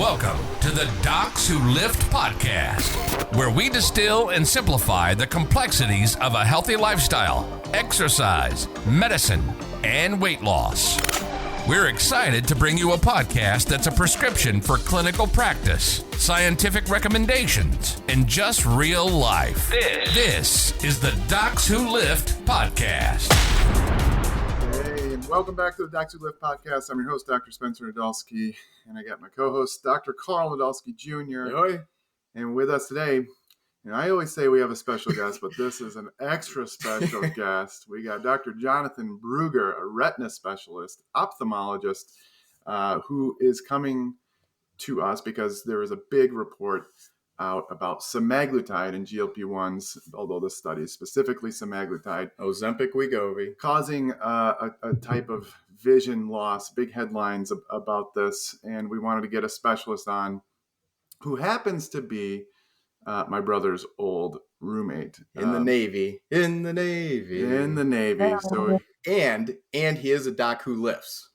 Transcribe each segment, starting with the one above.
Welcome to the Docs Who Lift podcast, where we distill and simplify the complexities of a healthy lifestyle, exercise, medicine, and weight loss. We're excited to bring you a podcast that's a prescription for clinical practice, scientific recommendations, and just real life. This is the Docs Who Lift podcast. Hey, and welcome back to the Docs Who Lift podcast. I'm your host, Dr. Spencer Nadolsky, and I got my co-host, Dr. Carl Nadolsky Jr. Hey. And with us today, I always say we have a special guest, but this is an extra special guest. We got Dr. Jonathan Bruger, a retina specialist, ophthalmologist, who is coming to us because there is a big report out about semaglutide and GLP-1s, although this study is specifically semaglutide. Ozempic, Wegovy. Causing a type of vision loss, big headlines about this. And we wanted to get a specialist on who happens to be my brother's old roommate In the Navy. In the Navy. So, And he is a doc who lifts.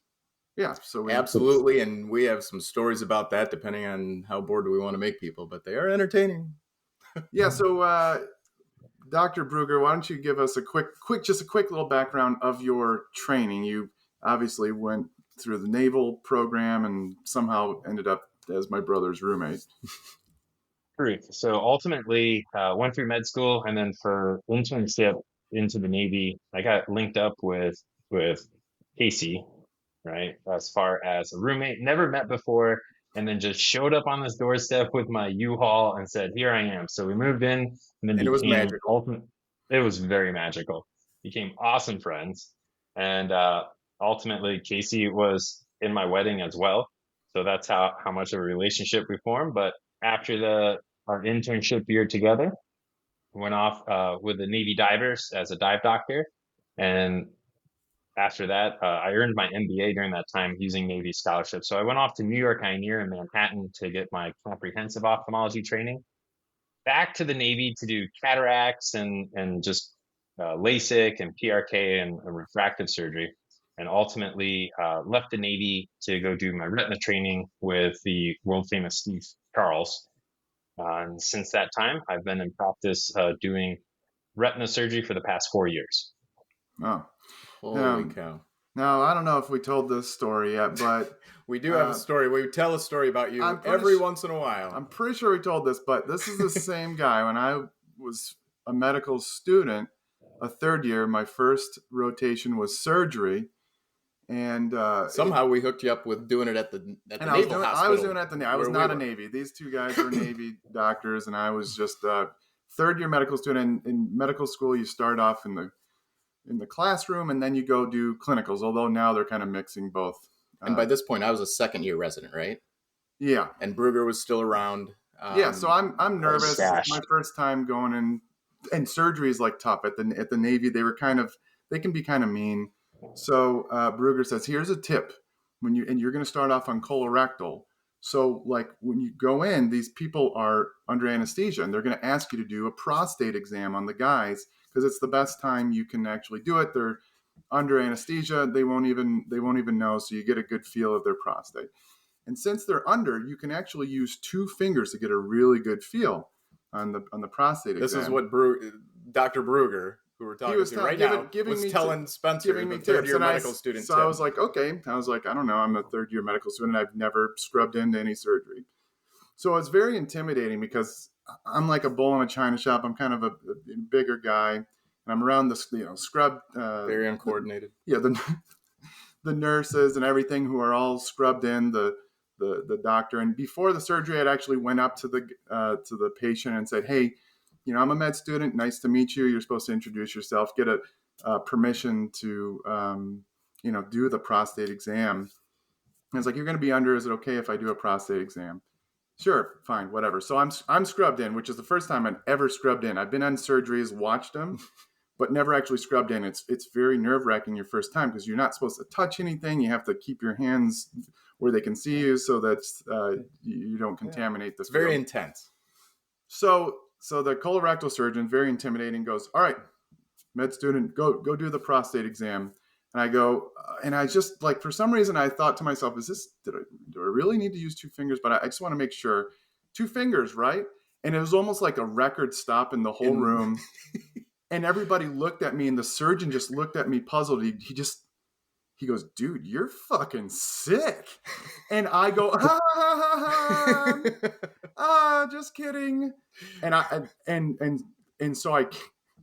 yeah. So Absolutely. And we have some stories about that, depending on how bored we want to make people, but they are entertaining. Yeah. So, Dr. Bruger, why don't you give us a quick little background of your training? You obviously went through the naval program and somehow ended up as my brother's roommate. Truth. So ultimately, went through med school, and then for internship into the Navy, I got linked up with Casey, right? As far as a roommate, never met before, and then just showed up on this doorstep with my U-Haul and said, "Here I am." So we moved in, and then And it was magical. It was very magical. Became awesome friends, and ultimately, Casey was in my wedding as well. So that's how much of a relationship we formed. But after our internship year together, went off with the Navy divers as a dive doctor. And after that, I earned my MBA during that time using Navy scholarship. So I went off to New York Ioneer in Manhattan to get my comprehensive ophthalmology training. Back to the Navy to do cataracts and just LASIK and PRK and refractive surgery. And ultimately left the Navy to go do my retina training with the world famous Steve Charles. And since that time, I've been in practice doing retina surgery for the past 4 years. Oh, Holy cow. now I don't know if we told this story yet, but We do have a story. We tell a story about you once in a while. I'm pretty sure we told this, but this is the same guy. When I was a medical student, a third year, my first rotation was surgery. And somehow we hooked you up with doing it at the Naval Hospital. I was doing it at the Navy. I was not a Navy. These two guys were Navy doctors, and I was just a third-year medical student. In medical school, you start off in the classroom, and then you go do clinicals. Although now they're kind of mixing both. And by this point, I was a second-year resident, right? Yeah. And Bruger was still around. Yeah. So I'm nervous. Gosh. It's my first time going in, and surgery is like tough at the Navy. They can be kind of mean. So Bruger says, here's a tip and you're going to start off on colorectal. So like when you go in, these people are under anesthesia and they're going to ask you to do a prostate exam on the guys because it's the best time you can actually do it. They're under anesthesia. They won't even know. So you get a good feel of their prostate. And since they're under, you can actually use 2 fingers to get a really good feel on the prostate This exam. is what Dr. Bruger, who we're talking to right now, was telling Spencer, the third-year medical student. So I was like, okay. I was like, I don't know. I'm a third-year medical student. I've never scrubbed into any surgery. So it's very intimidating because I'm like a bull in a china shop. I'm kind of a bigger guy, and I'm around the scrub. Very uncoordinated. The nurses and everything who are all scrubbed in. The doctor, and before the surgery, I'd actually went up to the patient and said, hey, I'm a med student. Nice to meet you. You're supposed to introduce yourself, get a permission to, do the prostate exam. And it's like, you're going to be under. Is it okay if I do a prostate exam? Sure. Fine. Whatever. So I'm scrubbed in, which is the first time I've ever scrubbed in. I've been on surgeries, watched them, but never actually scrubbed in. It's very nerve wracking your first time because you're not supposed to touch anything. You have to keep your hands where they can see you so that you don't contaminate the field. Very intense. So the colorectal surgeon, very intimidating, goes, all right, med student, go do the prostate exam. And I go, and I just like, for some reason, I thought to myself, did do I really need to use two fingers? But I just want to make sure. 2 fingers, right? And it was almost like a record stop in the whole room. And everybody looked at me, and the surgeon just looked at me puzzled. He goes, dude, you're fucking sick. And I go, just kidding. And so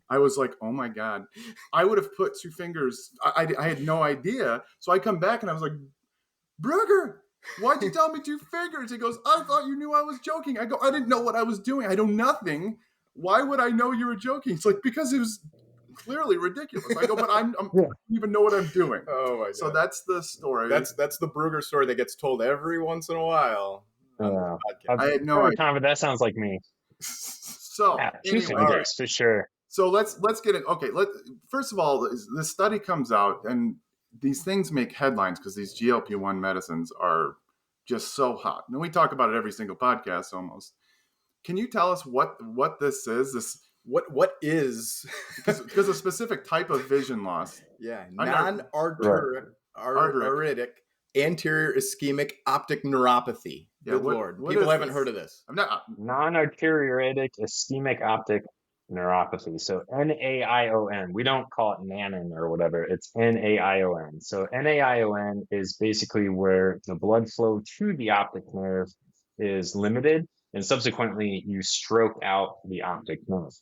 I was like, oh my God, I would have put 2 fingers. I had no idea. So I come back and I was like, Brugger, why'd you tell me 2 fingers? He goes, I thought you knew I was joking. I go, I didn't know what I was doing. I know nothing. Why would I know you were joking? It's like, because it was clearly ridiculous. I go, but I don't even know what I'm doing. Oh my God. So that's the story. That's the Brugger story that gets told every once in a while. I had no idea. But that sounds like me. So anyway, for sure. So let's get it. Okay, first of all, this study comes out, and these things make headlines because these GLP-1 medicines are just so hot. And we talk about it every single podcast almost. Can you tell us what this is? What is because a specific type of vision loss. Yeah, nonarteritic anterior ischemic optic neuropathy. Good Lord, people haven't heard of this. Non-arteritic ischemic optic neuropathy. So NAION. We don't call it NANON or whatever. It's NAION. So NAION is basically where the blood flow to the optic nerve is limited, and subsequently you stroke out the optic nerve.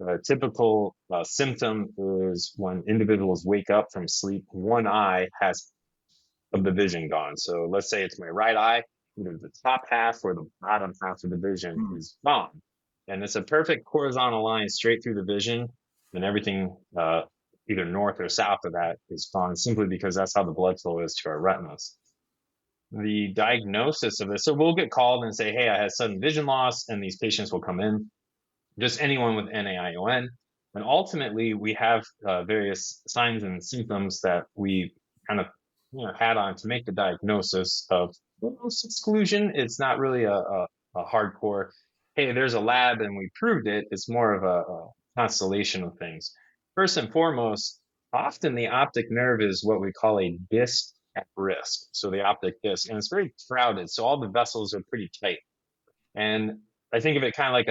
A typical symptom is when individuals wake up from sleep, one eye has of the vision gone. So let's say it's my right eye, either the top half or the bottom half of the vision is gone. And it's a perfect horizontal line straight through the vision, and everything either north or south of that is gone, simply because that's how the blood flow is to our retinas. The diagnosis of this, so we'll get called and say, hey, I had sudden vision loss, and these patients will come in, just anyone with NAION. And ultimately, we have various signs and symptoms that we kind of had on to make the diagnosis of exclusion. It's not really a hardcore, hey, there's a lab and we proved it. It's more of a constellation of things. First and foremost, often the optic nerve is what we call a disc at risk. So the optic disc, and it's very crowded. So all the vessels are pretty tight. And I think of it kind of like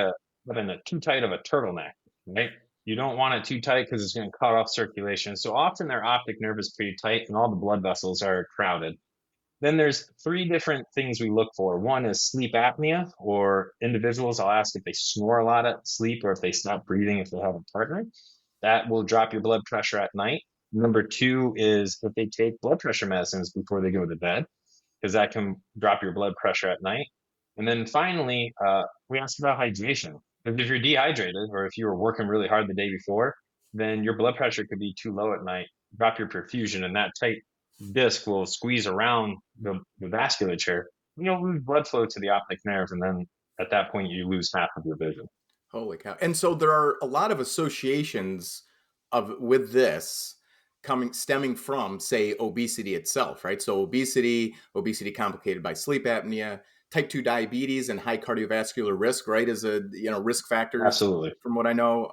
having a too tight of a turtleneck, right? You don't want it too tight because it's going to cut off circulation. So often their optic nerve is pretty tight and all the blood vessels are crowded. Then there's 3 different things we look for. One is sleep apnea, or individuals, I'll ask if they snore a lot at sleep or if they stop breathing if they have a partner. That will drop your blood pressure at night. Number 2 is if they take blood pressure medicines before they go to bed, because that can drop your blood pressure at night. And then finally, we ask about hydration. Because if you're dehydrated, or if you were working really hard the day before, then your blood pressure could be too low at night, drop your perfusion, and that tight disc will squeeze around the vasculature. You'll lose blood flow to the optic nerve, and then at that point, you lose half of your vision. Holy cow. And so there are a lot of associations with this stemming from, say, obesity itself, right? So obesity complicated by sleep apnea, type 2 diabetes and high cardiovascular risk, right, is a risk factor. Absolutely. From what I know.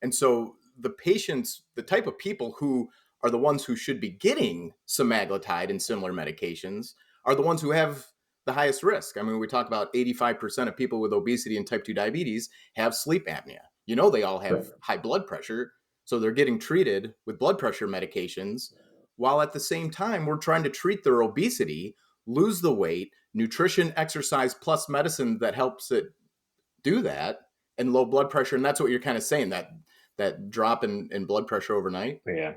And so the patients, the type of people who are the ones who should be getting semaglutide and similar medications are the ones who have the highest risk. I mean, we talk about 85% of people with obesity and type 2 diabetes have sleep apnea. They all have high blood pressure. So they're getting treated with blood pressure medications, while at the same time, we're trying to treat their obesity, lose the weight, nutrition, exercise, plus medicine that helps it do that, and low blood pressure. And that's what you're kind of saying, that drop in blood pressure overnight. Yeah.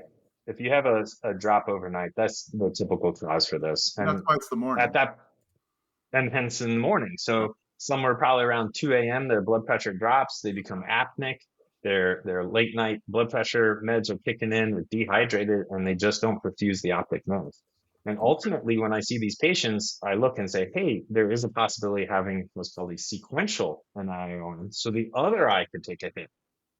If you have a drop overnight, that's the typical cause for this. And that's why it's the morning. And hence in the morning. So somewhere probably around 2 a.m., their blood pressure drops. They become apneic. Their late night blood pressure meds are kicking in. They're dehydrated, and they just don't perfuse the optic nerve. And ultimately, when I see these patients, I look and say, hey, there is a possibility of having what's called a sequential NAION. So the other eye could take a hit.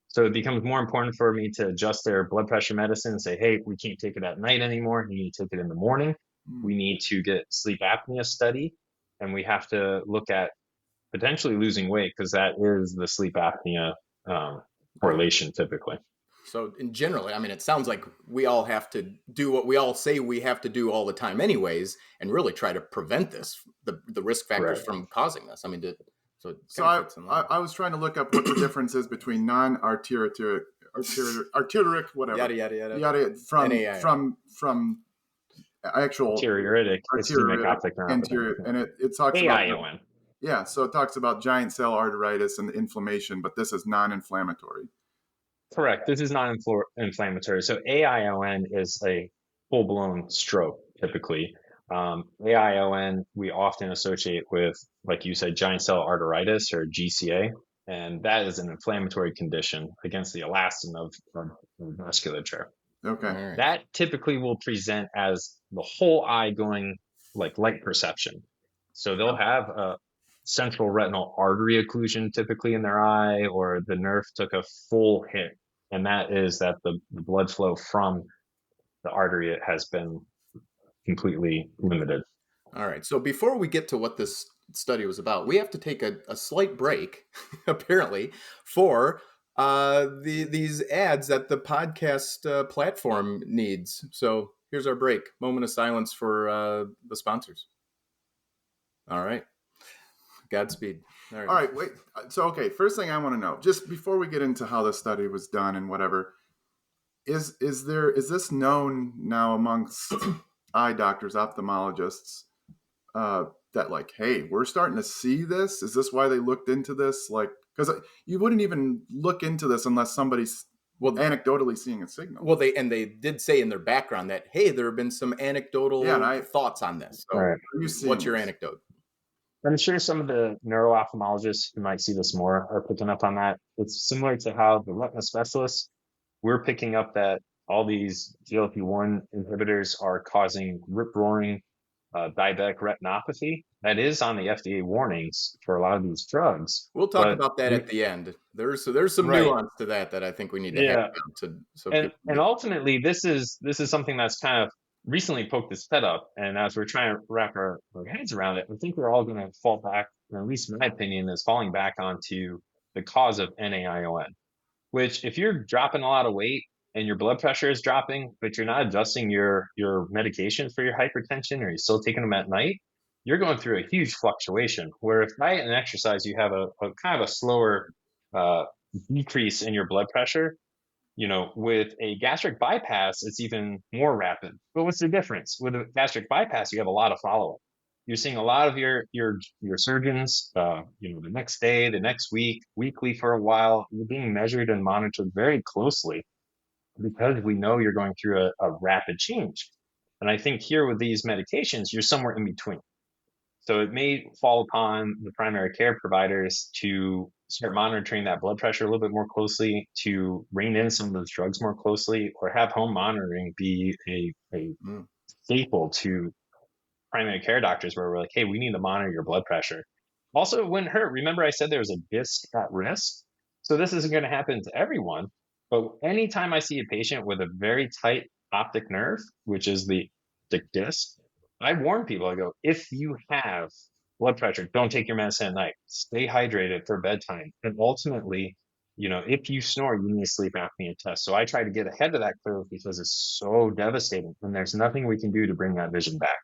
So it becomes more important for me to adjust their blood pressure medicine and say, hey, we can't take it at night anymore. You need to take it in the morning. We need to get sleep apnea study, and we have to look at potentially losing weight, because that is the sleep apnea correlation typically. So in general, I mean, it sounds like we all have to do what we all say we have to do all the time anyways, and really try to prevent this, the risk factors Right. from causing this. I mean, so I was trying to look up what the difference is between non-arteritic, whatever, yada, yada, yada. from actual Anteoritic ischemic arteritic, optic neuropathy. anterior, and it talks about AION. yeah, so it talks about giant cell arteritis and inflammation, but this is non-inflammatory. Correct. This is non-inflammatory. So AION is a full-blown stroke, typically. AION we often associate with, like you said, giant cell arteritis or GCA, and that is an inflammatory condition against the elastin of musculature. Okay. Right. That typically will present as the whole eye going like light perception. So they'll have a central retinal artery occlusion typically in their eye, or the nerve took a full hit. And that is that the blood flow from the artery has been completely limited. All right. So before we get to what this study was about, we have to take a slight break, apparently, for these ads that the podcast platform needs. So here's our break. Moment of silence for the sponsors. All right. Godspeed. All right, wait. So, okay, first thing I want to know, just before we get into how the study was done and whatever, is this known now amongst eye doctors, ophthalmologists, that like, hey, we're starting to see this? Is this why they looked into this? Like, because you wouldn't even look into this unless somebody's anecdotally seeing a signal. Well, they did say in their background that, hey, there have been some anecdotal thoughts on this. So right. What's your anecdote? I'm sure some of the neuro-ophthalmologists who might see this more are picking up on that. It's similar to how the retina specialists, we're picking up that all these GLP-1 inhibitors are causing rip-roaring diabetic retinopathy. That is on the FDA warnings for a lot of these drugs. We'll talk about that at the end. There's some nuance to that I think we need to have and ultimately this is something that's kind of recently poked its head up, and as we're trying to wrap our heads around it, I think we're all going to fall back, or at least my opinion is falling back onto the cause of NAION, which if you're dropping a lot of weight and your blood pressure is dropping, but you're not adjusting your medication for your hypertension, or you're still taking them at night, you're going through a huge fluctuation, where if diet and exercise, you have a kind of a slower decrease in your blood pressure. You know, with a gastric bypass, it's even more rapid. But what's the difference? With a gastric bypass, you have a lot of follow-up. You're seeing a lot of your surgeons, the next day, the next week, weekly for a while. You're being measured and monitored very closely because we know you're going through a rapid change. And I think here with these medications, you're somewhere in between. So it may fall upon the primary care providers to start monitoring that blood pressure a little bit more closely, to rein in some of those drugs more closely, or have home monitoring be a staple to primary care doctors, where we're like, hey, we need to monitor your blood pressure. Also, it wouldn't hurt. Remember I said there was a disc at risk? So this isn't going to happen to everyone. But anytime I see a patient with a very tight optic nerve, which is the optic disc, I warn people, I go, if you have blood pressure, don't take your medicine at night. Stay hydrated for bedtime. And ultimately, if you snore, you need a sleep apnea test. So I try to get ahead of that curve because it's so devastating, and there's nothing we can do to bring that vision back.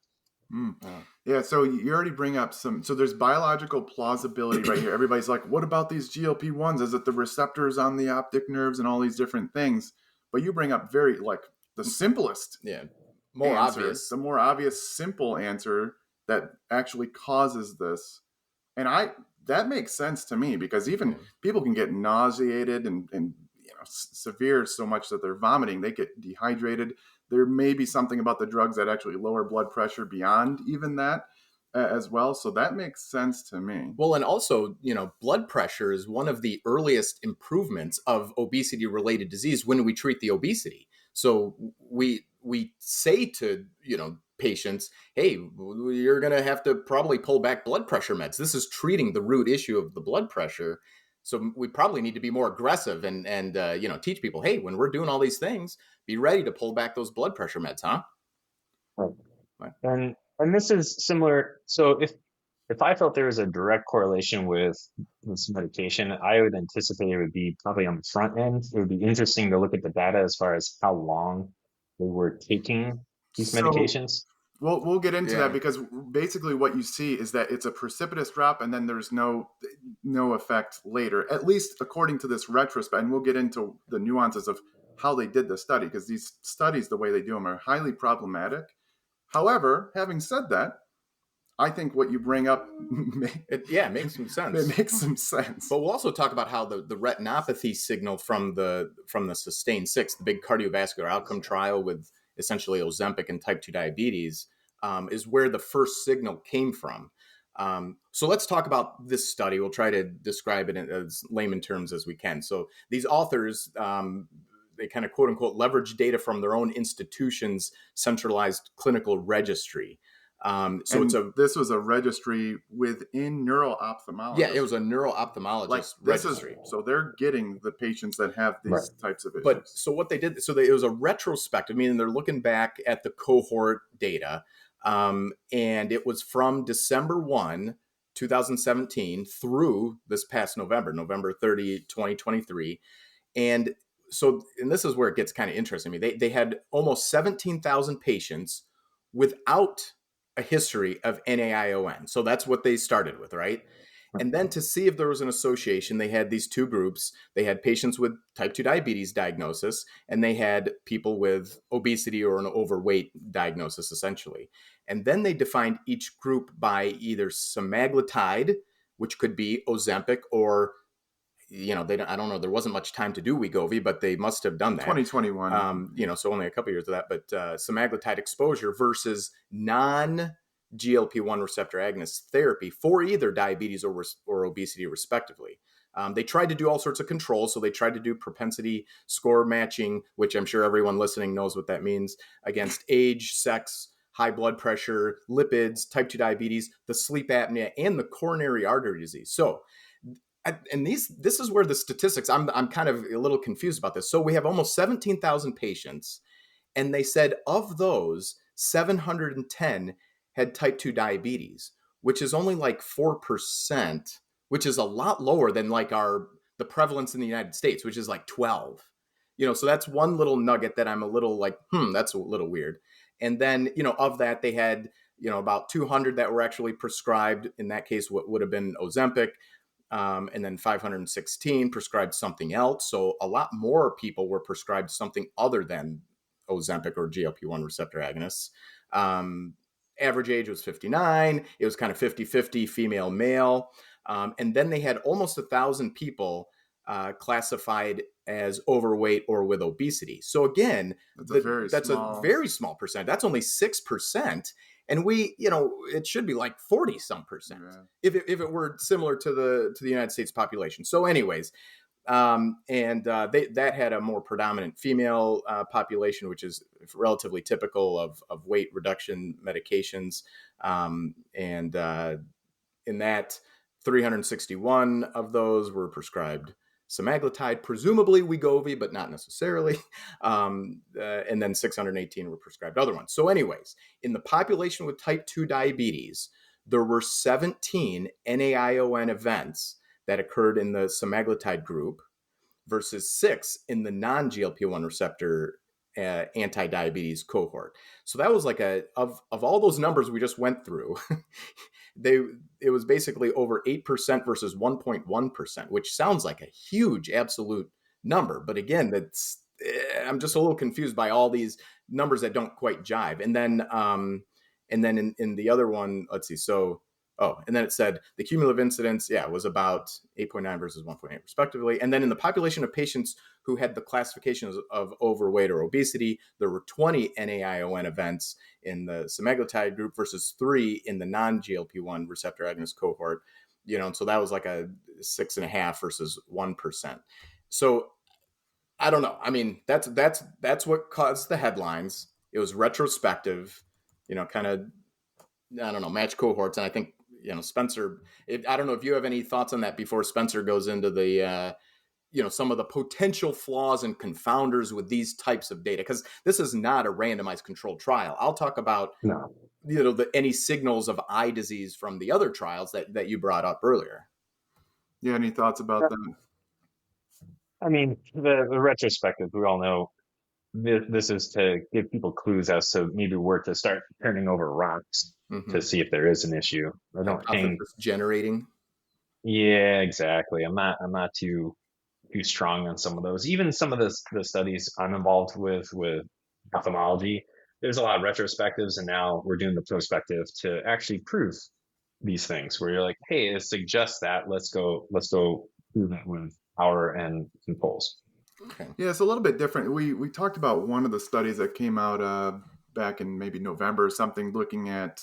Yeah, so you already bring up so there's biological plausibility right here. Everybody's like, what about these GLP-1s? Is it the receptors on the optic nerves and all these different things? But you bring up very, like, the simplest obvious. The more obvious, simple answer that actually causes this. And that makes sense to me, because even people can get nauseated and severe so much that they're vomiting, they get dehydrated. There may be something about the drugs that actually lower blood pressure beyond even that as well. So that makes sense to me. Well, and also, blood pressure is one of the earliest improvements of obesity-related disease when we treat the obesity. So we say to, patients, hey, you're going to have to probably pull back blood pressure meds. This is treating the root issue of the blood pressure. So we probably need to be more aggressive and teach people, hey, when we're doing all these things, be ready to pull back those blood pressure meds, huh? Right. And this is similar. So if if I felt there was a direct correlation with this medication, I would anticipate it would be probably on the front end. It would be interesting to look at the data as far as how long they were taking these So medications. we'll get into that Yeah. because basically what you see is that it's a precipitous drop and then there's no effect later, at least according to this retrospect. And we'll get into the nuances of how they did the study because these studies, the way they do them, are highly problematic. However, having said that, I think what you bring up It makes some sense. it makes some sense. But we'll also talk about how the retinopathy signal from the SUSTAIN 6, the big cardiovascular outcome trial with essentially Ozempic and type 2 diabetes, is where the first signal came from. So let's talk about this study. We'll try to describe it in as layman terms as we can. So these authors, they kind of quote unquote leverage data from their own institution's centralized clinical registry. This was a registry within neuro-ophthalmology. Yeah, it was a neuro-ophthalmologist registry. So they're getting the patients that have these types of issues. But so what they did, it was a retrospective, meaning they're looking back at the cohort data, and it was from December 1, 2017 through this past November 30, 2023. And this is where it gets kind of interesting. I mean, they had almost 17,000 patients without a history of NAION. So that's what they started with, right? And then to see if there was an association, they had these two groups. They had patients with type 2 diabetes diagnosis, and they had people with obesity or an overweight diagnosis, essentially. And then they defined each group by either semaglutide, which could be Ozempic, or I don't know. There wasn't much time to do Wegovy, but they must have done that. 2021. So only a couple years of that. But semaglutide exposure versus non-GLP-1 receptor agonist therapy for either diabetes or obesity, respectively. They tried to do all sorts of controls. So they tried to do propensity score matching, which I'm sure everyone listening knows what that means, against age, sex, high blood pressure, lipids, type 2 diabetes, the sleep apnea, and the coronary artery disease. So this is where the statistics, I'm kind of a little confused about this. So we have almost 17,000 patients, and they said of those, 710 had type 2 diabetes, which is only like 4%, which is a lot lower than like the prevalence in the United States, which is like 12. So that's one little nugget that I'm a little like, that's a little weird. And then, of that, they had, about 200 that were actually prescribed. In that case, what would have been Ozempic. And then 516 prescribed something else. So a lot more people were prescribed something other than Ozempic or GLP-1 receptor agonists. Average age was 59. It was kind of 50-50 female, male. And then they had almost 1,000 people classified as overweight or with obesity. So again, that's a very small percent. That's only 6%. And it should be like 40 some percent if it were similar to the United States population. So anyways, that had a more predominant female population, which is relatively typical of weight reduction medications. In that, 361 of those were prescribed semaglutide, presumably Wegovy, but not necessarily. And then 618 were prescribed other ones. So anyways, in the population with type 2 diabetes, there were 17 NAION events that occurred in the semaglutide group versus 6 in the non-GLP-1 receptor anti-diabetes cohort. So that was like of all those numbers we just went through, it was basically over 8% versus 1.1%, which sounds like a huge absolute number. But again, I'm just a little confused by all these numbers that don't quite jive. And then in the other one, let's see. And then it said the cumulative incidence, was about 8.9 versus 1.8 respectively. And then in the population of patients who had the classifications of overweight or obesity, there were 20 NAION events in the semaglutide group versus 3 in the non-GLP-1 receptor agonist cohort. And so that was like a 6.5 versus 1%. So I don't know. I mean, that's what caused the headlines. It was retrospective, kind of, I don't know, match cohorts. And I think, Spencer, I don't know if you have any thoughts on that before Spencer goes into the, some of the potential flaws and confounders with these types of data, because this is not a randomized controlled trial. I'll talk about No. any signals of eye disease from the other trials that you brought up earlier. Yeah, any thoughts about that? I mean, the retrospective, we all know this is to give people clues as to maybe where to start turning over rocks to see if there is an issue. I don't think. Hypothesis generating. Yeah, exactly. I'm not too strong on some of those. Even some of the studies I'm involved with ophthalmology, there's a lot of retrospectives, and now we're doing the prospective to actually prove these things. Where you're like, hey, it suggests that. Let's go prove that with power and polls. Okay. Yeah, it's a little bit different. We talked about one of the studies that came out back in maybe November or something, looking at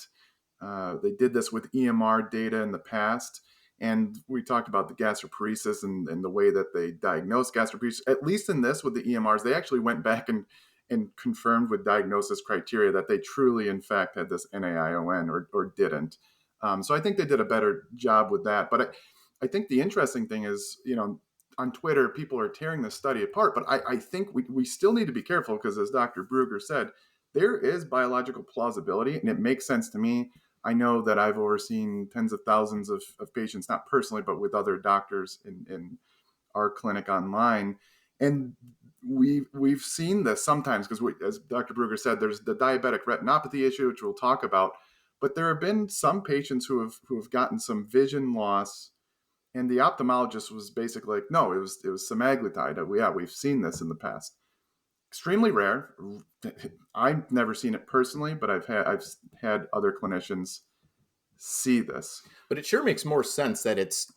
they did this with EMR data in the past, and we talked about the gastroparesis and the way that they diagnose gastroparesis. At least in this with the EMRs, they actually went back and confirmed with diagnosis criteria that they truly, in fact, had this NAION or didn't. So I think they did a better job with that. But I think the interesting thing is, on Twitter, people are tearing this study apart, but I think we still need to be careful because, as Dr. Brugger said, there is biological plausibility, and it makes sense to me. I know that I've overseen tens of thousands of patients, not personally, but with other doctors in our clinic online. And we've seen this sometimes because, as Dr. Brugger said, there's the diabetic retinopathy issue, which we'll talk about. But there have been some patients who have gotten some vision loss, and the ophthalmologist was basically like, no, it was semaglutide. We've seen this in the past. Extremely rare. I've never seen it personally, but I've had other clinicians see this. But it sure makes more sense that it's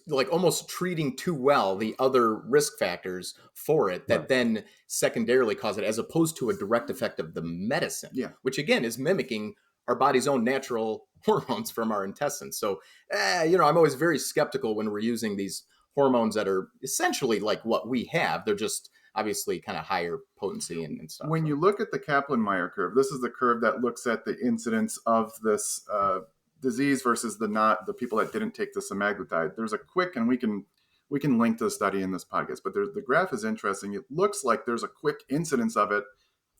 like almost treating too well the other risk factors for it that then secondarily cause it, as opposed to a direct effect of the medicine, which again is mimicking our body's own natural hormones from our intestines. So, I'm always very skeptical when we're using these hormones that are essentially like what we have. They're just obviously kind of higher potency and stuff. When you look at the Kaplan-Meier curve, this is the curve that looks at the incidence of this disease versus the people that didn't take the semaglutide. There's a quick, and we can link to the study in this podcast, but the graph is interesting. It looks like there's a quick incidence of it,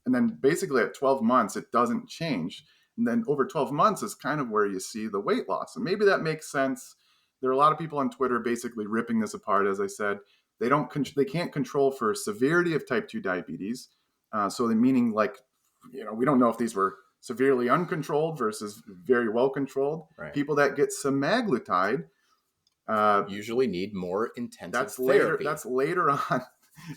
and then basically at 12 months, it doesn't change. And then over 12 months is kind of where you see the weight loss. And maybe that makes sense. There are a lot of people on Twitter basically ripping this apart. As I said, they can't control for severity of type 2 diabetes. So the meaning, like, we don't know if these were severely uncontrolled versus very well controlled. Right. People that get semaglutide usually need more intensive therapy. therapy. That's later on.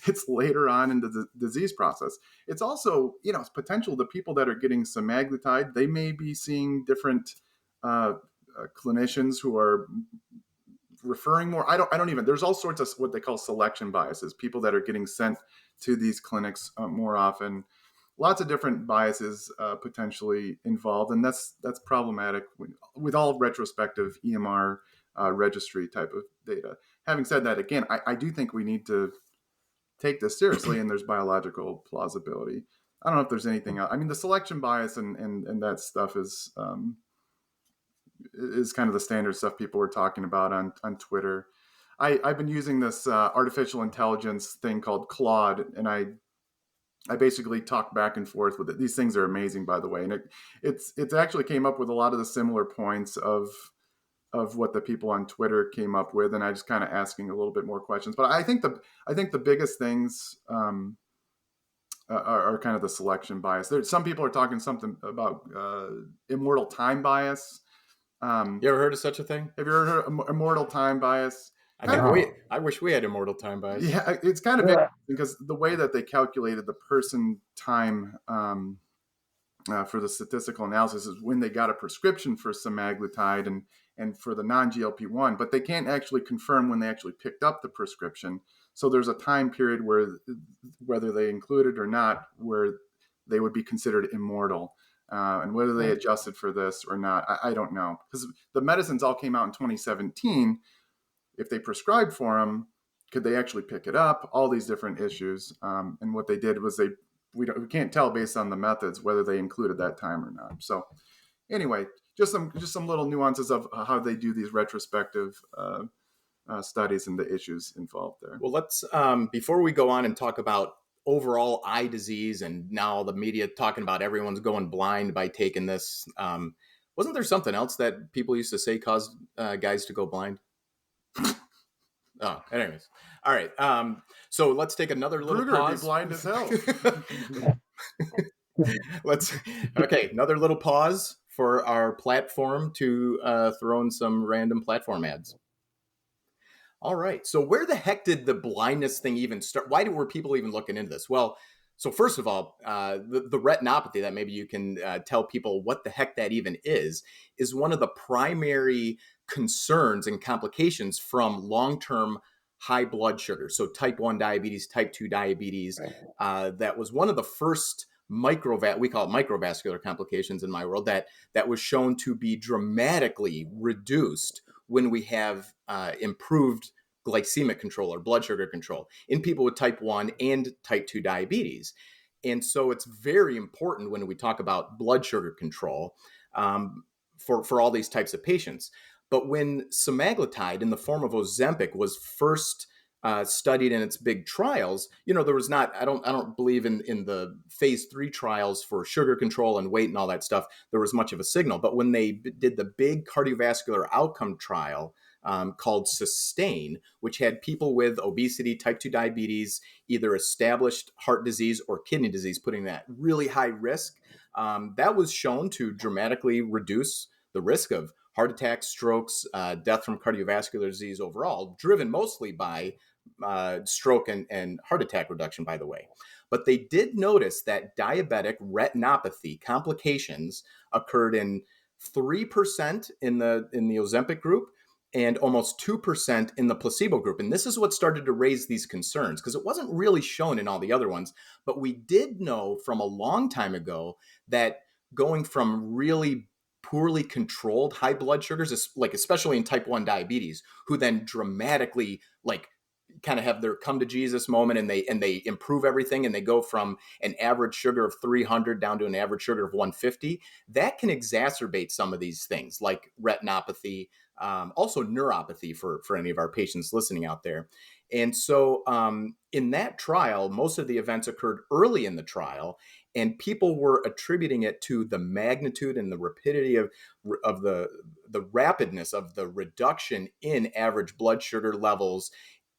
It's later on in the disease process. It's also, it's potential. The people that are getting semaglutide, they may be seeing different clinicians who are referring more. I don't even. There's all sorts of what they call selection biases. People that are getting sent to these clinics more often. Lots of different biases potentially involved, and that's problematic with all retrospective EMR registry type of data. Having said that, again, I do think we need to take this seriously, and there's biological plausibility. I don't know if there's anything else. I mean, the selection bias and that stuff is kind of the standard stuff people were talking about on Twitter. I've been using this artificial intelligence thing called Claude, and I basically talk back and forth with it. These things are amazing, by the way, and it's actually came up with a lot of the similar points of what the people on Twitter came up with, and I just kind of asking a little bit more questions. But I think the biggest things are kind of the selection bias. Some people are talking something about immortal time bias. You ever heard of such a thing? Have you ever heard of immortal time bias? I wish we had immortal time bias. Yeah, it's kind of interesting because the way that they calculated the person time for the statistical analysis is when they got a prescription for semaglutide and for the non-GLP-1, but they can't actually confirm when they actually picked up the prescription. So there's a time period where, whether they include it or not, where they would be considered immortal. And whether they adjusted for this or not, I don't know. Because the medicines all came out in 2017. If they prescribed for them, could they actually pick it up? All these different issues. And what they did was we can't tell based on the methods whether they included that time or not. So anyway, just some little nuances of how they do these retrospective studies and the issues involved there. Well, let's, before we go on and talk about overall eye disease, and now the media talking about everyone's going blind by taking this, wasn't there something else that people used to say caused guys to go blind? Oh, anyways. All right. So let's take another little Kruger would pause. be blind as hell. Another little pause for our platform to throw in some random platform ads. All right. So where the heck did the blindness thing even start? Why were people even looking into this? Well, so first of all, the retinopathy, that maybe you can tell people what the heck that even is one of the primary concerns and complications from long-term high blood sugar. So type 1 diabetes, type 2 diabetes, that was one of the first we call it microvascular complications in my world, that was shown to be dramatically reduced when we have improved glycemic control or blood sugar control in people with type 1 and type 2 diabetes. And so it's very important when we talk about blood sugar control for all these types of patients. But when semaglutide in the form of Ozempic was first studied in its big trials, there was not, I don't believe in the phase 3 trials for sugar control and weight and all that stuff, there was much of a signal. But when they did the big cardiovascular outcome trial called SUSTAIN, which had people with obesity, type 2 diabetes, either established heart disease or kidney disease, putting that really high risk, that was shown to dramatically reduce the risk of heart attacks, strokes, death from cardiovascular disease overall, driven mostly by stroke and heart attack reduction, by the way. But they did notice that diabetic retinopathy complications occurred in 3% in the Ozempic group and almost 2% in the placebo group. And this is what started to raise these concerns, because it wasn't really shown in all the other ones. But we did know from a long time ago that going from really poorly controlled high blood sugars, like especially in type 1 diabetes, who then dramatically kind of have their come to Jesus moment, and they improve everything, and they go from an average sugar of 300 down to an average sugar of 150, that can exacerbate some of these things like retinopathy, also neuropathy for any of our patients listening out there. And so in that trial, most of the events occurred early in the trial, and people were attributing it to the magnitude and the rapidity of the rapidness of the reduction in average blood sugar levels,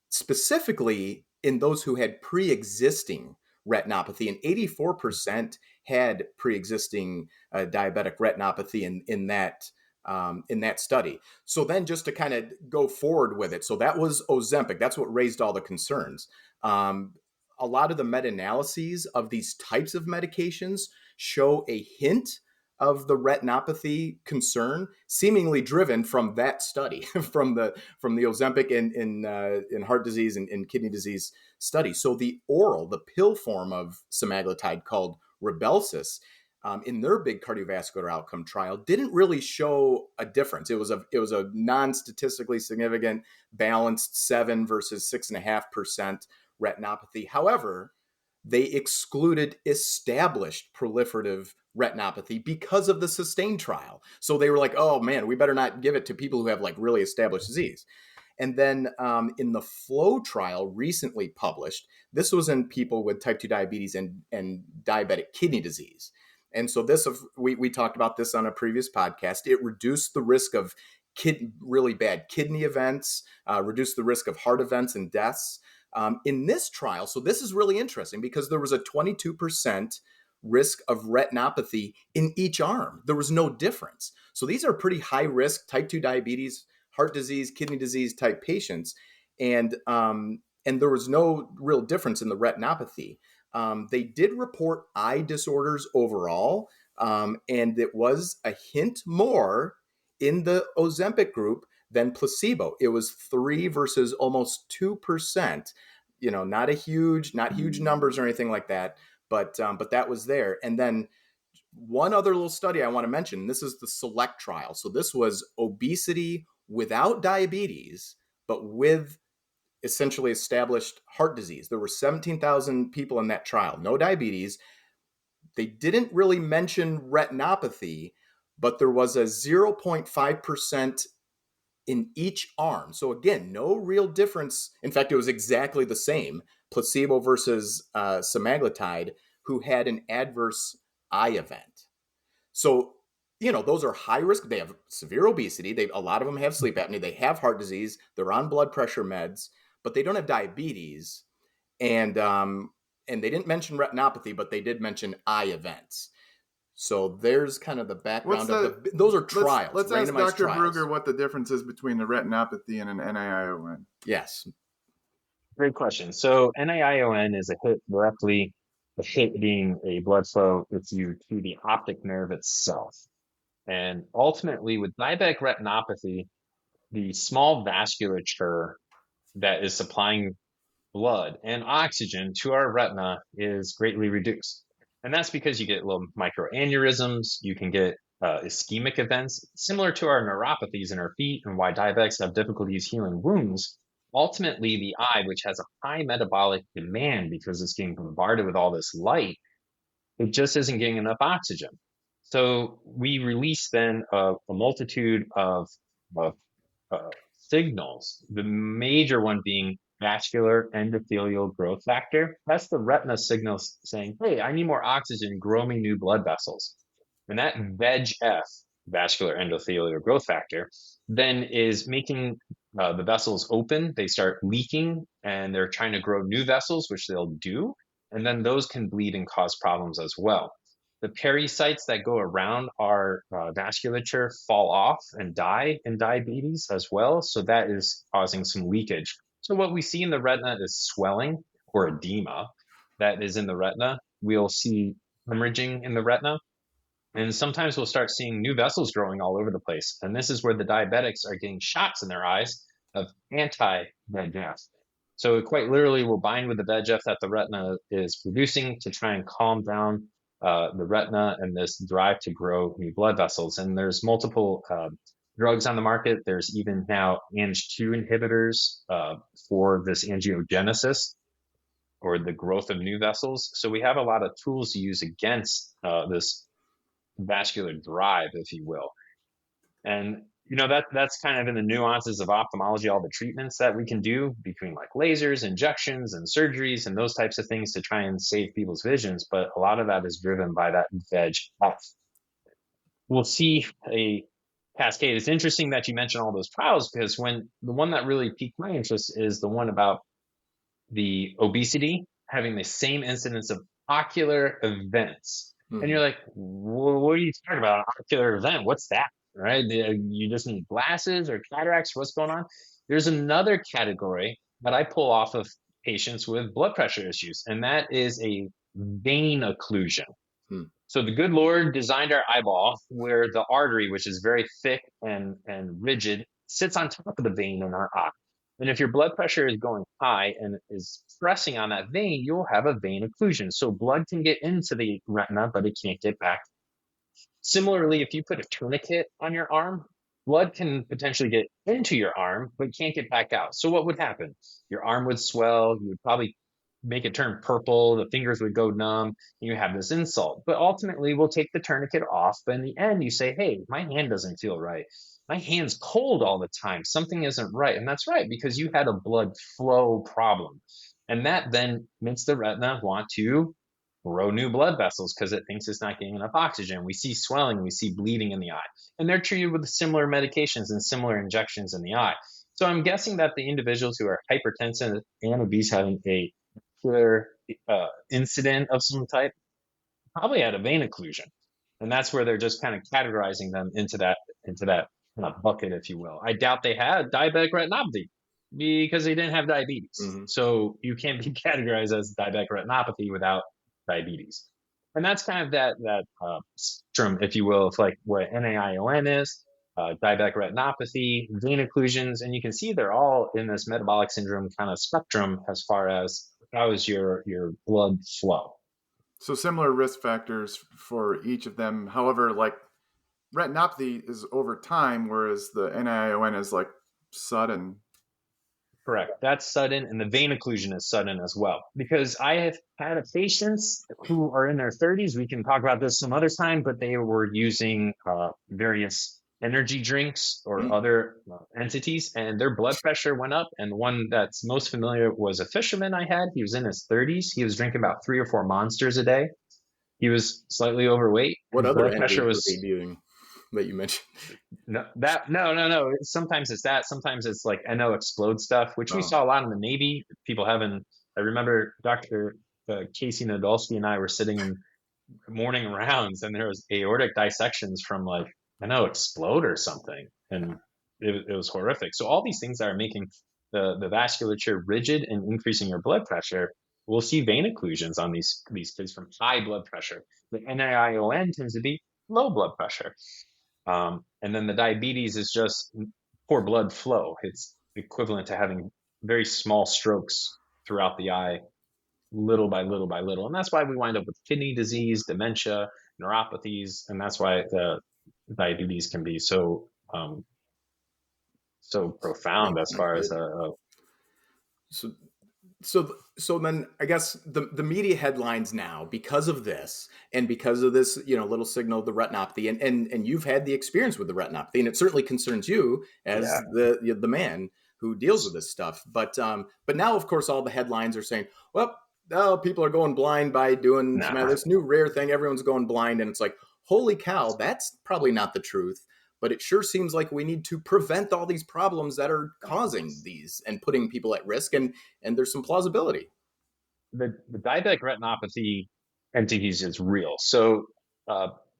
specifically in those who had pre-existing retinopathy, and 84% had pre-existing diabetic retinopathy in that study. So then just to kind of go forward with it, so that was Ozempic. That's what raised all the concerns. A lot of the meta-analyses of these types of medications show a hint of the retinopathy concern, seemingly driven from that study, from the Ozempic in heart disease and kidney disease study. So the pill form of semaglutide called Rybelsus, in their big cardiovascular outcome trial, didn't really show a difference. It was a non-statistically significant, balanced 7 versus 6.5% retinopathy. However, they excluded established proliferative retinopathy because of the SUSTAIN trial. So they were like, oh man, we better not give it to people who have really established disease. And then in the FLOW trial recently published, this was in people with type 2 diabetes and diabetic kidney disease. And so we talked about this on a previous podcast. It reduced the risk of really bad kidney events, reduced the risk of heart events and deaths. In this trial, so this is really interesting because there was a 22% risk of retinopathy in each arm. There was no difference. So these are pretty high risk type 2 diabetes, heart disease, kidney disease type patients. And there was no real difference in the retinopathy. They did report eye disorders overall, and it was a hint more in the Ozempic group than placebo. It was 3 versus almost 2%. Not huge numbers or anything like that, but that was there. And then one other little study I want to mention. This is the SELECT trial. So this was obesity without diabetes, but with essentially established heart disease. There were 17,000 people in that trial, no diabetes. They didn't really mention retinopathy, but there was a 0.5% in each arm. So again, no real difference. In fact, it was exactly the same, placebo versus semaglutide, who had an adverse eye event. So, those are high risk. They have severe obesity. A lot of them have sleep apnea. They have heart disease. They're on blood pressure meds, but they don't have diabetes. And they didn't mention retinopathy, but they did mention eye events. So there's kind of the background those are trials. Let's ask Dr. trials. Brugger what the difference is between a retinopathy and an NAION. Yes. Great question. So NAION is a hit directly, the hit being a blood flow with you to the optic nerve itself. And ultimately, with diabetic retinopathy, the small vasculature that is supplying blood and oxygen to our retina is greatly reduced. And that's because you get little microaneurysms, you can get ischemic events, similar to our neuropathies in our feet and why diabetics have difficulties healing wounds. Ultimately, the eye, which has a high metabolic demand because it's getting bombarded with all this light, it just isn't getting enough oxygen. So we release then a multitude of signals, the major one being vascular endothelial growth factor. That's the retina signal saying, hey, I need more oxygen, grow me new blood vessels. And that VEGF, vascular endothelial growth factor, then is making the vessels open. They start leaking and they're trying to grow new vessels, which they'll do. And then those can bleed and cause problems as well. The pericytes that go around our vasculature fall off and die in diabetes as well. So that is causing some leakage. So what we see in the retina is swelling or edema that is in the retina. We'll see hemorrhaging in the retina. And sometimes we'll start seeing new vessels growing all over the place. And this is where the diabetics are getting shots in their eyes of anti-VEGF. So it quite literally will bind with the VEGF that the retina is producing to try and calm down the retina and this drive to grow new blood vessels. And there's multiple drugs on the market. There's even now Ang2 inhibitors for this angiogenesis or the growth of new vessels. So we have a lot of tools to use against this vascular drive, if you will. And that's kind of in the nuances of ophthalmology, all the treatments that we can do between like lasers, injections, and surgeries, and those types of things to try and save people's visions. But a lot of that is driven by that VEGF. We'll see a cascade. It's interesting that you mentioned all those trials, because when the one that really piqued my interest is the one about the obesity having the same incidence of ocular events. And you're like, what are you talking about? An ocular event? What's that? Right? You just need glasses or cataracts? What's going on? There's another category that I pull off of patients with blood pressure issues, and that is a vein occlusion. So the good Lord designed our eyeball where the artery, which is very thick and rigid, sits on top of the vein in our eye. And if your blood pressure is going high and is pressing on that vein, you'll have a vein occlusion. So blood can get into the retina, but it can't get back. Similarly, if you put a tourniquet on your arm, blood can potentially get into your arm, but can't get back out. So what would happen? Your arm would swell. You would probably make it turn purple. The fingers would go numb. And you have this insult. But ultimately, we'll take the tourniquet off. But in the end, you say, hey, my hand doesn't feel right. My hand's cold all the time. Something isn't right. And that's right, because you had a blood flow problem. And that then makes the retina want to grow new blood vessels because it thinks it's not getting enough oxygen. We see swelling, we see bleeding in the eye. And they're treated with similar medications and similar injections in the eye. So I'm guessing that the individuals who are hypertensive and obese having a particular incident of some type probably had a vein occlusion. And that's where they're just kind of categorizing them into that kind of bucket, if you will. I doubt they had diabetic retinopathy because they didn't have diabetes. So you can't be categorized as diabetic retinopathy without diabetes. And that's kind of that spectrum, if you will, of like what NAION is, diabetic retinopathy, vein occlusions, and you can see they're all in this metabolic syndrome kind of spectrum as far as how is your blood flow. So similar risk factors for each of them. However, like retinopathy is over time, whereas the NAION is like sudden. Correct. That's sudden, and the vein occlusion is sudden as well. Because I have had patients who are in their 30s. We can talk about this some other time, but they were using various energy drinks or Mm. other entities, and their blood pressure went up. And one that's most familiar was a fisherman I had. He was in his 30s. He was drinking about 3 or 4 monsters a day. He was slightly overweight. What His other blood pressure entities were they was doing that you mentioned? no. Sometimes it's that. Sometimes it's like NO explode stuff, which we Oh. saw a lot in the Navy. People having. I remember Dr. Casey Nadolsky and I were sitting in morning rounds, and there was aortic dissections from like NO explode or something, and it was horrific. So all these things that are making the vasculature rigid and increasing your blood pressure. We'll see vein occlusions on these kids from high blood pressure. The NAION tends to be low blood pressure. And then the diabetes is just poor blood flow. It's equivalent to having very small strokes throughout the eye, little by little by little. And that's why we wind up with kidney disease, dementia, neuropathies. And that's why the diabetes can be so profound as far as So then I guess the media headlines now, because of this and because of this, little signal, the retinopathy, and you've had the experience with the retinopathy, and it certainly concerns you as the man who deals with this stuff. But now, of course, all the headlines are saying, well, people are going blind by doing some of this new rare thing. Everyone's going blind. And it's like, holy cow, that's probably not the truth. But it sure seems like we need to prevent all these problems that are causing these and putting people at risk. And there's some plausibility. The diabetic retinopathy entities is real. So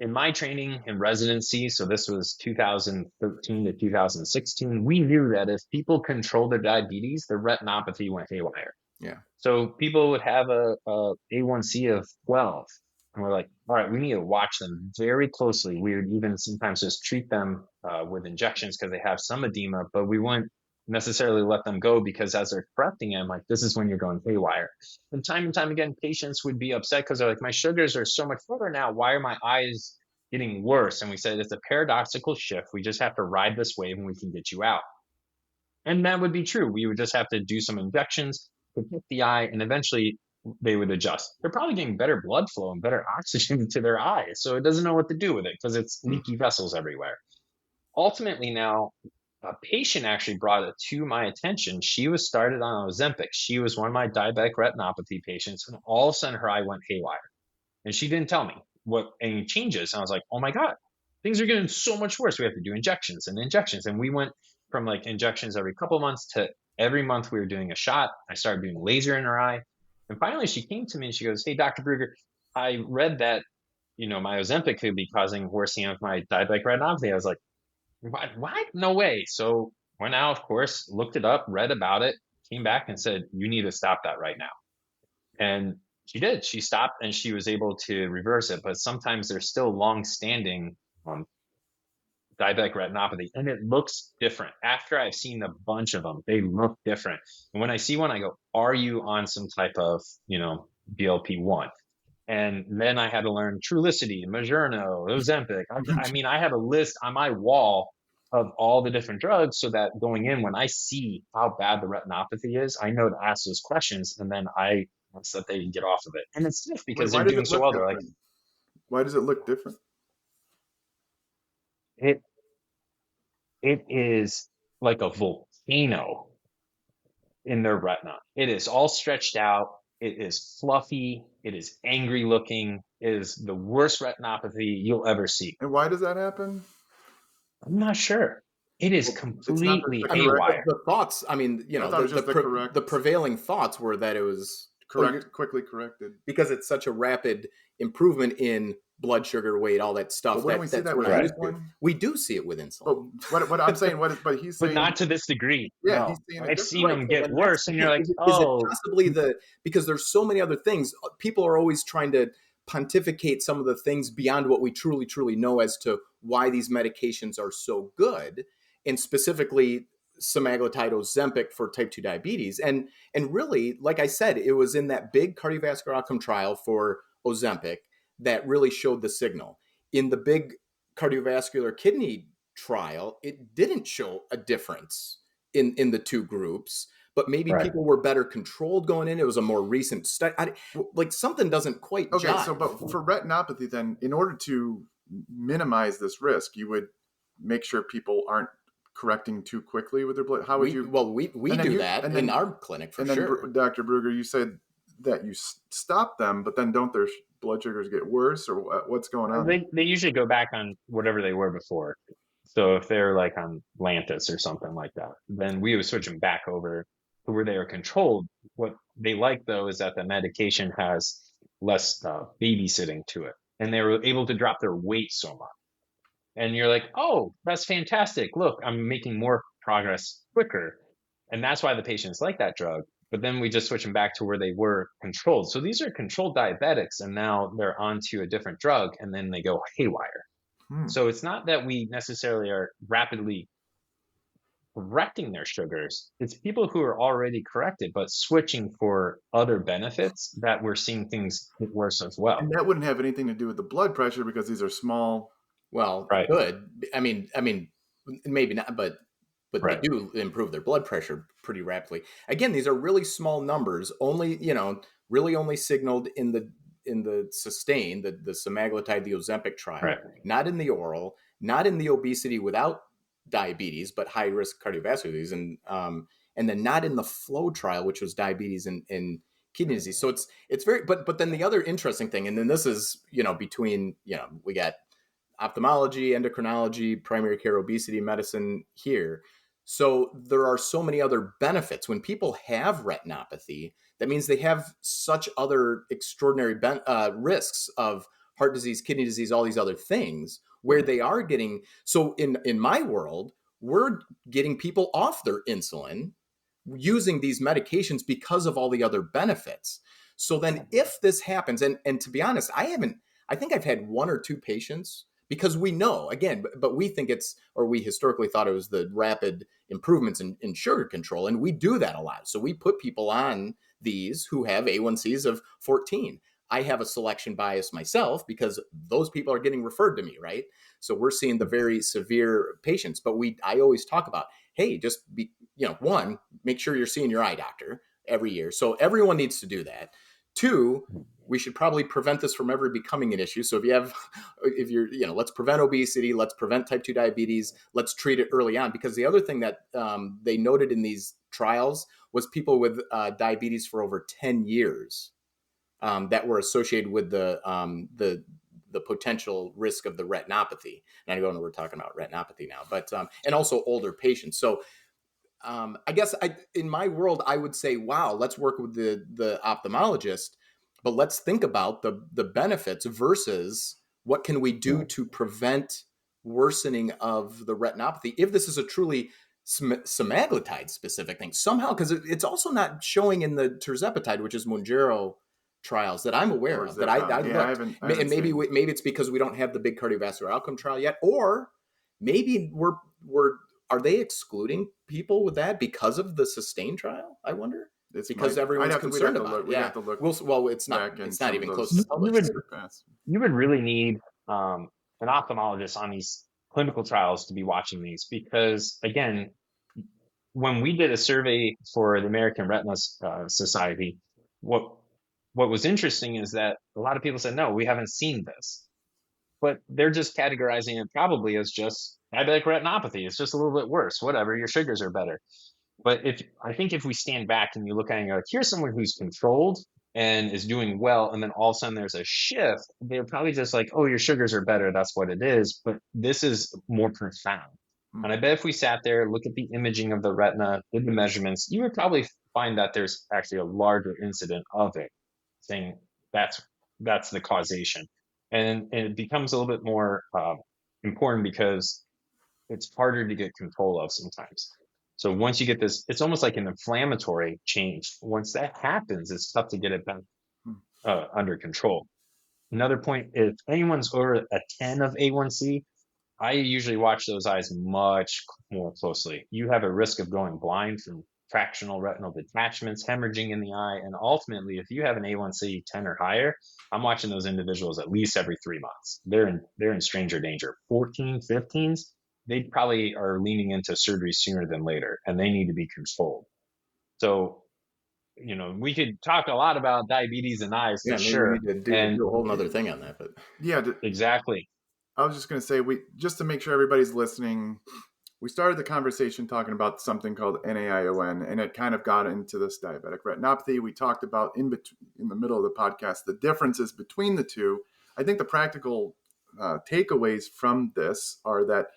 in my training and residency, so this was 2013 to 2016, we knew that if people controlled their diabetes, their retinopathy went haywire. Yeah. So people would have a A1C of 12. And we're like, all right, we need to watch them very closely. We would even sometimes just treat them with injections because they have some edema, but we wouldn't necessarily let them go because as they're correcting them, like, this is when you're going haywire. And time again, patients would be upset because they're like, my sugars are so much better now. Why are my eyes getting worse? And we said, it's a paradoxical shift. We just have to ride this wave and we can get you out. And that would be true. We would just have to do some injections, protect the eye, and eventually they would adjust. They're probably getting better blood flow and better oxygen to their eyes. So it doesn't know what to do with it because it's leaky vessels everywhere. Ultimately now, a patient actually brought it to my attention. She was started on Ozempic. She was one of my diabetic retinopathy patients, and all of a sudden her eye went haywire. And she didn't tell me what any changes. And I was like, oh my God, things are getting so much worse. We have to do injections. And we went from like injections every couple of months to every month we were doing a shot. I started doing laser in her eye. And finally she came to me and she goes, hey, Dr. Brugger, I read that, my Ozempic could be causing worsening of my diabetic retinopathy. I was like, what? No way. So went out, of course, looked it up, read about it, came back and said, you need to stop that right now. And she did. She stopped and she was able to reverse it. But sometimes there's still long-standing diabetic retinopathy, and it looks different. After I've seen a bunch of them, they look different. And when I see one, I go, are you on some type of, BLP-1? And then I had to learn Trulicity, Mounjaro, Ozempic. I have a list on my wall of all the different drugs so that going in, when I see how bad the retinopathy is, I know to ask those questions, and then I ask that they get off of it. And it's just because they're doing so well. They're like, why does it look different? It is like a volcano in their retina. It is all stretched out. It is fluffy. It is angry looking. It is the worst retinopathy you'll ever see. And why does that happen? I'm not sure. It is completely haywire. The thoughts, the prevailing thoughts were that it was quickly corrected. Because it's such a rapid improvement in blood sugar, weight, all that stuff. But we see that with insulin? We do see it with insulin. But what I'm saying, but he's saying, but not to this degree. Yeah, no. He's saying I've seen them get worse, and you're like, is it possibly because there's so many other things. People are always trying to pontificate some of the things beyond what we truly, truly know as to why these medications are so good, and specifically semaglutide, Ozempic for type 2 diabetes. And really, like I said, it was in that big cardiovascular outcome trial for Ozempic that really showed the signal. In the big cardiovascular kidney trial, it didn't show a difference in the two groups, but maybe people were better controlled going in. It was a more recent study. Something doesn't quite jive. So but for retinopathy then, in order to minimize this risk, you would make sure people aren't correcting too quickly with their blood? How would you? Well, we do that in our clinic for sure. Dr. Brugger, you said that you stop them, but then don't their blood sugars get worse, or what's going on? They usually go back on whatever they were before. So if they're like on Lantus or something like that, then we would switch them back over to where they are controlled. What they like though is that the medication has less babysitting to it, and they were able to drop their weight so much. And you're like, oh, that's fantastic. Look, I'm making more progress quicker. And that's why the patients like that drug. But then we just switch them back to where they were controlled. So these are controlled diabetics, and now they're onto a different drug, and then they go haywire. So it's not that we necessarily are rapidly correcting their sugars. It's people who are already corrected, but switching for other benefits that we're seeing things get worse as well. And that wouldn't have anything to do with the blood pressure because these are small. Well, right. It could. I mean, maybe not, but right. They do improve their blood pressure pretty rapidly. Again, these are really small numbers, only, really only signaled in the sustain, the semaglutide, the Ozempic trial, right. Not in the oral, not in the obesity without diabetes, but high risk cardiovascular disease, and then not in the flow trial, which was diabetes and kidney disease. So it's very, but then the other interesting thing, and then this is, between, we got ophthalmology, endocrinology, primary care, obesity medicine here. So there are so many other benefits. When people have retinopathy, that means they have such other extraordinary risks of heart disease, kidney disease, all these other things, where they are getting, so in my world, we're getting people off their insulin using these medications because of all the other benefits. So then if this happens, and to be honest, I think I've had one or two patients, because we know, again, but we think we historically thought it was the rapid improvements in sugar control. And we do that a lot. So we put people on these who have A1Cs of 14. I have a selection bias myself because those people are getting referred to me, right? So we're seeing the very severe patients. But I always talk about, hey, just be, one, make sure you're seeing your eye doctor every year. So everyone needs to do that. Two, we should probably prevent this from ever becoming an issue. So if you're, let's prevent obesity, let's prevent type 2 diabetes, let's treat it early on. Because the other thing that they noted in these trials was people with diabetes for over 10 years that were associated with the potential risk of the retinopathy. And we're talking about retinopathy now, but and also older patients. So I guess in my world, I would say, wow, let's work with the ophthalmologist, but let's think about the benefits versus what can we do to prevent worsening of the retinopathy if this is a truly semaglutide specific thing somehow, because it's also not showing in the tirzepatide, which is Mounjaro trials that I'm aware of. That I looked. And maybe it's because we don't have the big cardiovascular outcome trial yet, or maybe are they excluding people with that because of the sustain trial? I wonder. It's because everyone's concerned about it. Yeah. Well, it's not even close to published. You would really need an ophthalmologist on these clinical trials to be watching these, because again, when we did a survey for the American Retina Society, what was interesting is that a lot of people said, no, we haven't seen this, but they're just categorizing it probably as just diabetic retinopathy. It's just a little bit worse, whatever, your sugars are better. But I think if we stand back and you look at it and go, here's someone who's controlled and is doing well, and then all of a sudden there's a shift, they're probably just like, oh, your sugars are better, that's what it is. But this is more profound. And I bet if we sat there, look at the imaging of the retina, did the measurements, you would probably find that there's actually a larger incident of it, saying that's the causation. And it becomes a little bit more important because it's harder to get control of sometimes. So once you get this, it's almost like an inflammatory change. Once that happens, it's tough to get it back under control. Another point, if anyone's over a 10 of A1C, I usually watch those eyes much more closely. You have a risk of going blind from fractional retinal detachments, hemorrhaging in the eye, and ultimately, if you have an A1C 10 or higher, I'm watching those individuals at least every 3 months. They're in stranger danger. 14, 15s, they probably are leaning into surgery sooner than later, and they need to be controlled. So, we could talk a lot about diabetes and eyes for sure. We need to do a whole nother thing on that, but exactly. I was just going to say, just to make sure everybody's listening, we started the conversation talking about something called NAION, and it kind of got into this diabetic retinopathy. We talked about in the middle of the podcast the differences between the two. I think the practical takeaways from this are that,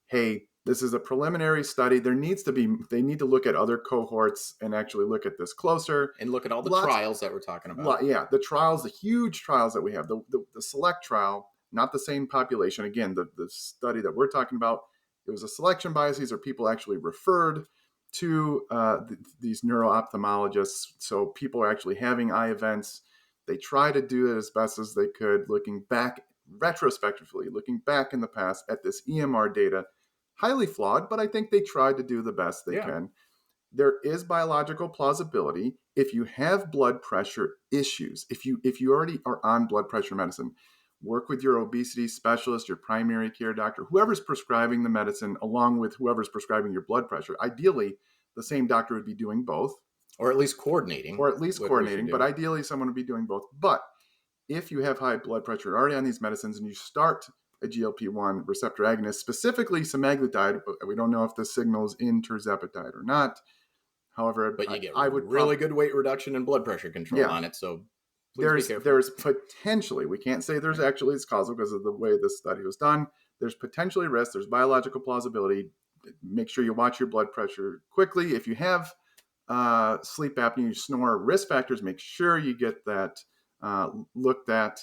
hey, this is a preliminary study. They need to look at other cohorts and actually look at this closer. And look at all the trials that we're talking about. Yeah, the trials, the huge trials that we have, the SELECT trial, not the same population. Again, the study that we're talking about, it was a selection bias. These are people actually referred to these neuro-ophthalmologists. So people are actually having eye events. They try to do it as best as they could, looking back retrospectively, looking back in the past at this EMR data. Highly flawed, but I think they tried to do the best they can. There is biological plausibility if you have blood pressure issues. If you already are on blood pressure medicine, work with your obesity specialist, your primary care doctor, whoever's prescribing the medicine, along with whoever's prescribing your blood pressure. Ideally, the same doctor would be doing both. Or at least coordinating. But ideally someone would be doing both. But if you have high blood pressure already on these medicines and you start a GLP-1 receptor agonist, specifically semaglutide, we don't know if this signals in tirzepatide or not. However, but you get really good weight reduction and blood pressure control on it. So there's potentially, we can't say there's actually it's causal because of the way this study was done. There's potentially risk. There's biological plausibility. Make sure you watch your blood pressure quickly. If you have sleep apnea, you snore, risk factors, make sure you get that looked at.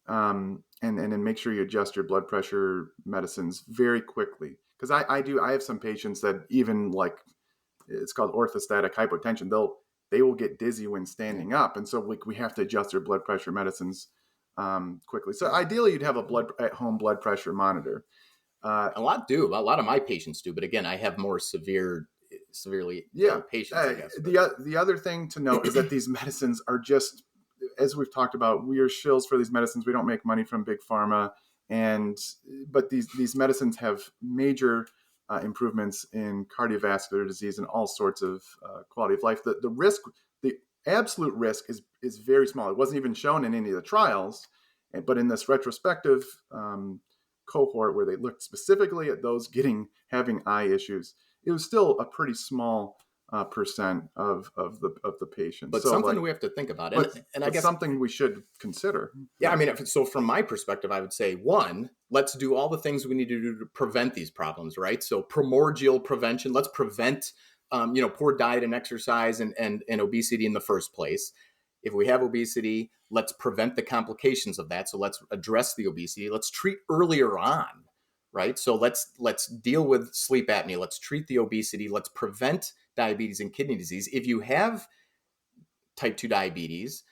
And then make sure you adjust your blood pressure medicines very quickly. Because I have some patients that even it's called orthostatic hypotension. They will get dizzy when standing up. And so we have to adjust their blood pressure medicines quickly. So ideally you'd have a at-home blood pressure monitor. A lot of my patients do. But again, I have more severely patients, I guess. The other thing to note is that these medicines are just, as we've talked about, we are shills for these medicines. We don't make money from big pharma, but these medicines have major improvements in cardiovascular disease and all sorts of quality of life. The absolute risk is very small. It wasn't even shown in any of the trials, but in this retrospective cohort where they looked specifically at those having eye issues, it was still a pretty small percent of the patients. But something we have to think about, and I guess something we should consider. Yeah, I mean, so from my perspective, I would say, one, let's do all the things we need to do to prevent these problems, right? So primordial prevention. Let's prevent, poor diet and exercise and obesity in the first place. If we have obesity, let's prevent the complications of that. So let's address the obesity. Let's treat earlier on. Right. So let's deal with sleep apnea. Let's treat the obesity. Let's prevent diabetes and kidney disease. If you have type 2 diabetes,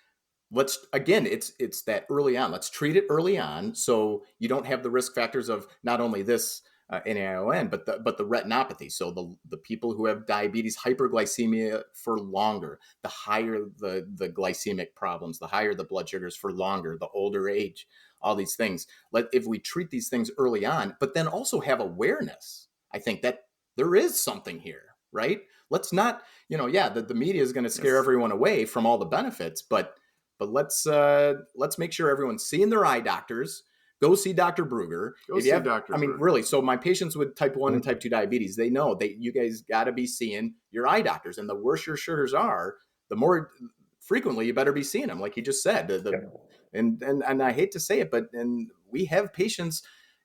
it's that early on. Let's treat it early on so you don't have the risk factors of not only this NAION, but the retinopathy. So the people who have diabetes, hyperglycemia for longer, the higher the glycemic problems, the higher the blood sugars for longer, the older age, all these things. If we treat these things early on, but then also have awareness, I think that there is something here, right? Let's not, the media is going to scare everyone away from all the benefits, but let's make sure everyone's seeing their eye doctors. Go see Dr. Brugger. Really. So my patients with type 1 and type 2 diabetes, they know you guys got to be seeing your eye doctors. And the worse your sugars are, the more frequently you better be seeing them, like you just said. And I hate to say it, but we have patients,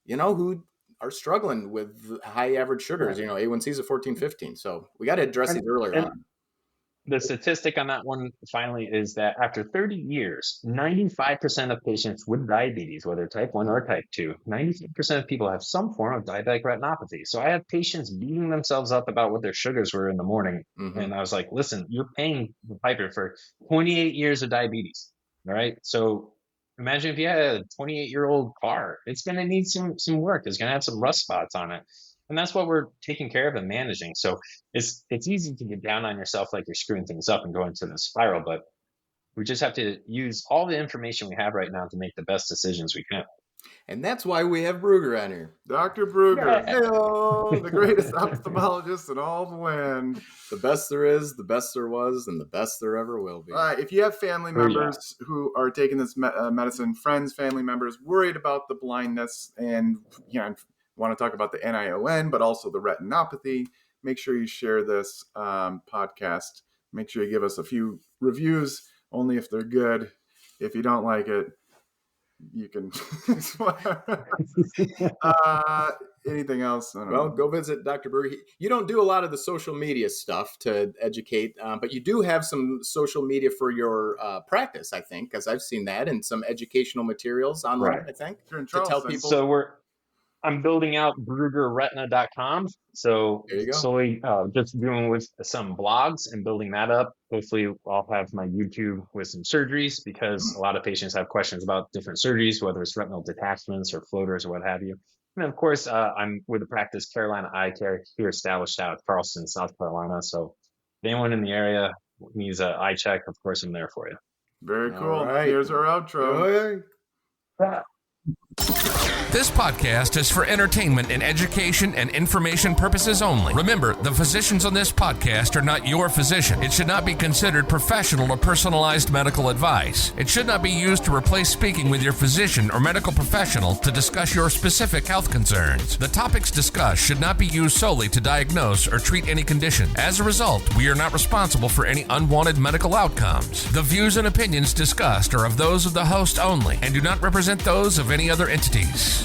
who are struggling with high average sugars, A1Cs of 14, 15. So we got to address these earlier on. The statistic on that one finally is that after 30 years, 95% of patients with diabetes, whether type 1 or type 2, 95% of people have some form of diabetic retinopathy. So I have patients beating themselves up about what their sugars were in the morning. Mm-hmm. And I was like, listen, you're paying the piper for 28 years of diabetes. All right. So imagine if you had a 28-year-old car, it's going to need some work. It's going to have some rust spots on it. And that's what we're taking care of and managing. So it's easy to get down on yourself like you're screwing things up and go into the spiral, but we just have to use all the information we have right now to make the best decisions we can. And that's why we have Brugger on here. Dr. Brugger, hey-o, the greatest ophthalmologist in all the land. The best there is, the best there was, and the best there ever will be. If you have family members who are taking this medicine, friends, family members, worried about the blindness and want to talk about the NAION, but also the retinopathy, make sure you share this podcast. Make sure you give us a few reviews, only if they're good. If you don't like it, you can. Anything else? Well, go visit Dr. Brugger. You don't do a lot of the social media stuff to educate, but you do have some social media for your practice, I think, because I've seen that, and some educational materials online, I think, to tell people. So I'm building out BruggerRetina.com. So there you go. Slowly just doing with some blogs and building that up. Hopefully I'll have my YouTube with some surgeries, because a lot of patients have questions about different surgeries, whether it's retinal detachments or floaters or what have you. And then, of course, I'm with the practice Carolina Eye Care here, established out of Charleston, South Carolina. So if anyone in the area needs an eye check, of course, I'm there for you. Very cool. Right. Here's our outro. This podcast is for entertainment and education and information purposes only. Remember, the physicians on this podcast are not your physician. It should not be considered professional or personalized medical advice. It should not be used to replace speaking with your physician or medical professional to discuss your specific health concerns. The topics discussed should not be used solely to diagnose or treat any condition. As a result, we are not responsible for any unwanted medical outcomes. The views and opinions discussed are of those of the host only and do not represent those of any other entities.